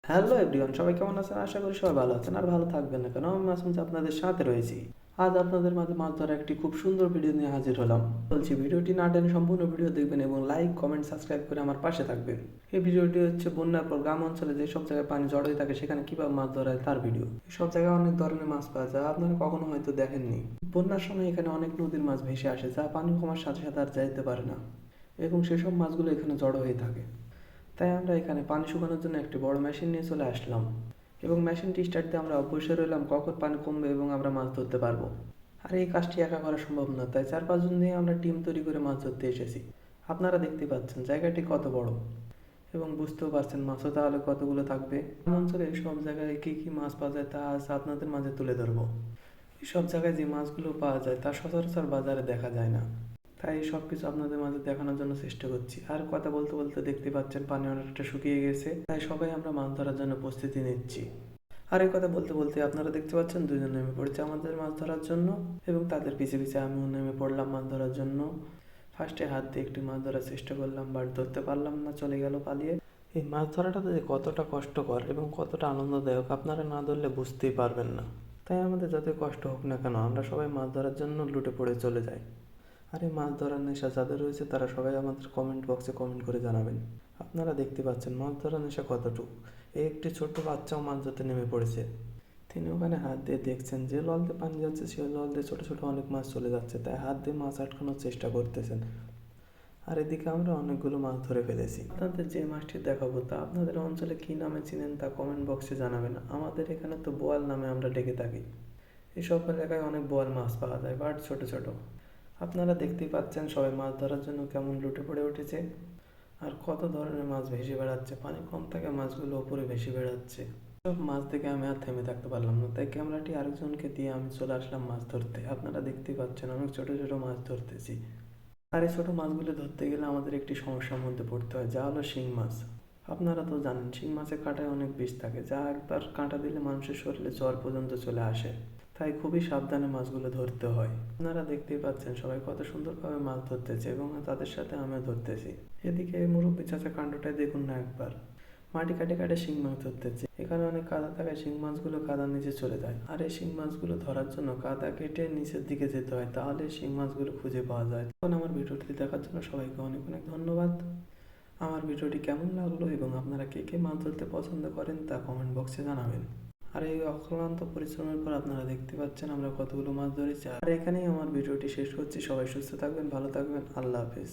Hello everyone, সবাই কেমন আছেন? আশা করি সবাই ভালো আছেন আর ভালো থাকবেন না কেন। আমি মাসুম যে আপনাদের সাথে রয়েছি। আজ আপনাদের মাঝে মাছ ধরার একটি খুব সুন্দর ভিডিও নিয়ে হাজির হলাম। বলছি ভিডিওটি না টেনে সম্পূর্ণ ভিডিও দেখবেন এবং লাইক কমেন্ট সাবস্ক্রাইব করে আমার পাশে থাকবেন। এই ভিডিওটি হচ্ছে বন্যার পর গ্রাম অঞ্চলে যেসব জায়গায় পানি জড়ো হয়ে থাকে সেখানে কিভাবে মাছ ধরা হয় তার ভিডিও। সব জায়গায় অনেক ধরনের মাছ পাওয়া যায়, আপনারা কখনো হয়তো দেখেননি। বন্যার সময় এখানে অনেক নদীর মাছ ভেসে আসে যা পানি কমার সাথে সাথে আর যাইতে পারে না এবং সেসব মাছগুলো এখানে জড়ো হয়ে থাকে। তাই আমরা এখানে পানি শুকানোর জন্য একটি বড় মেশিন নিয়ে চলে আসলাম এবং মেশিনটি স্টার্ট দিয়ে আমরা অবশ্যই রইলাম কখন পানি কমবে এবং আমরা মাছ ধরতে পারবো। আর এই কাজটি একা করা সম্ভব না, তাই 4-5 জন নিয়ে আমরা টিম তৈরি করে মাছ ধরতে এসেছি। আপনারা দেখতে পাচ্ছেন জায়গাটি কত বড় এবং বুঝতেও পারছেন মাছও তাহলে কতগুলো থাকবে। গ্রাম অঞ্চলে সব জায়গায় কী কী মাছ পাওয়া যায় তা আজ আপনাদের মাঝে তুলে ধরবো। সব জায়গায় যে মাছগুলো পাওয়া যায় তা সচরাচর বাজারে দেখা যায় না, তাই সব কিছু আপনাদের মাঝে দেখানোর জন্য চেষ্টা করছি। আর কথা বলতে বলতে দেখতে পাচ্ছেন পানি অনেকটা শুকিয়ে গেছে, তাই সবাই আমরা মাছ ধরার জন্য প্রস্তুতি নিচ্ছি। আর এই কথা বলতে বলতে আপনারা দেখতে পাচ্ছেন দুজন নেমে পড়েছে আমাদের মাছ ধরার জন্য এবং তাদের পিছে পিছে আমিও নেমে পড়লাম মাছ ধরার জন্য। ফার্স্টে হাত দিয়ে একটু মাছ ধরার চেষ্টা করলাম, বাট ধরতে পারলাম না, চলে গেল পালিয়ে। এই মাছ ধরাটা যে কতটা কষ্টকর এবং কতটা আনন্দদায়ক আপনারা না ধরলে বুঝতেই পারবেন না। তাই আমাদের যতই কষ্ট হোক না কেন আমরা সবাই মাছ ধরার জন্য লুটে পড়ে চলে যাই। আর এই মাছ ধরার নেশা যাদের রয়েছে তারা সবাই আমাদের কমেন্ট বক্সে কমেন্ট করে জানাবেন। আপনারা দেখতে পাচ্ছেন মাছ ধরার নেশা কতটুকু। এই একটি ছোট্ট বাচ্চাও মাছ ধরতে নেমে পড়েছে। তিনি ওখানে হাত দিয়ে দেখছেন যে জল দিয়ে পানি যাচ্ছে সে জল দিয়ে ছোটো ছোটো অনেক মাছ চলে যাচ্ছে, তাই হাত দিয়ে মাছ আটকানোর চেষ্টা করতেছেন। আর এদিকে আমরা অনেকগুলো মাছ ধরে ফেলেছি। আপনাদের যে মাছটি দেখাবো তা আপনাদের অঞ্চলে কী নামে চিনেন তা কমেন্ট বক্সে জানাবেন। আমাদের এখানে তো বোয়াল নামে আমরা ডেকে থাকি। এই সব এলাকায় অনেক বোয়াল মাছ পাওয়া যায়, বাট ছোট ছোট। আপনারা দেখতেই পাচ্ছেন সবাই মাছ ধরার জন্য কেমন লুটে পড়ে উঠেছে আর কত ধরনের মাছ ভেসে বেড়াচ্ছে। পানি কম থাকে মাছগুলো উপরে ভেসে বেড়াচ্ছে। সব মাছ দেখে আমি আর থেমে থাকতে পারলাম না, তাই ক্যামেরাটি আরেকজনকে দিয়ে আমি চলে আসলাম মাছ ধরতে। আপনারা দেখতেই পাচ্ছেন অনেক ছোট ছোট মাছ ধরতেছি। আর এই ছোট মাছগুলো ধরতে গেলে আমাদের একটি সমস্যার মধ্যে পড়তে হয়, যা হলো শিং মাছ। আপনারা তো জানেন শিং মাছের কাঁটায় অনেক বিষ থাকে, যা একবার কাঁটা দিলে মানুষের শরীরে জ্বর পর্যন্ত চলে আসে। তাই খুবই সাবধানে মাছগুলো ধরতে হয়। আপনারা দেখতেই পাচ্ছেন সবাই কত সুন্দরভাবে মাছ ধরতেছে এবং তাদের সাথে আমিও ধরতেছি। এদিকে মুরব্বী চাচা কাণ্ডটাই দেখুন না একবার, মাটি কাটে কাটে শিং মাছ ধরতেছে। এখানে অনেক কাদা থাকায় শিং মাছগুলো কাদার নিচে চলে যায়। আর এই শিং মাছগুলো ধরার জন্য কাদা কেটে নিচের দিকে যেতে হয়, তাহলে শিং মাছগুলো খুঁজে পাওয়া যায়। তখন আমার ভিডিওটি দেখার জন্য সবাইকে অনেক অনেক ধন্যবাদ। আমার ভিডিওটি কেমন লাগলো এবং আপনারা কে কে মাছ ধরতে পছন্দ করেন তা কমেন্ট বক্সে জানাবেন। আর এই অক্লান্ত পরিশ্রমের পর আপনারা দেখতে পাচ্ছেন আমরা কতগুলো মাছ ধরেছি। আর এখানেই আমার ভিডিওটি শেষ করছি। সবাই সুস্থ থাকবেন, ভালো থাকবেন, আল্লাহ হাফেজ।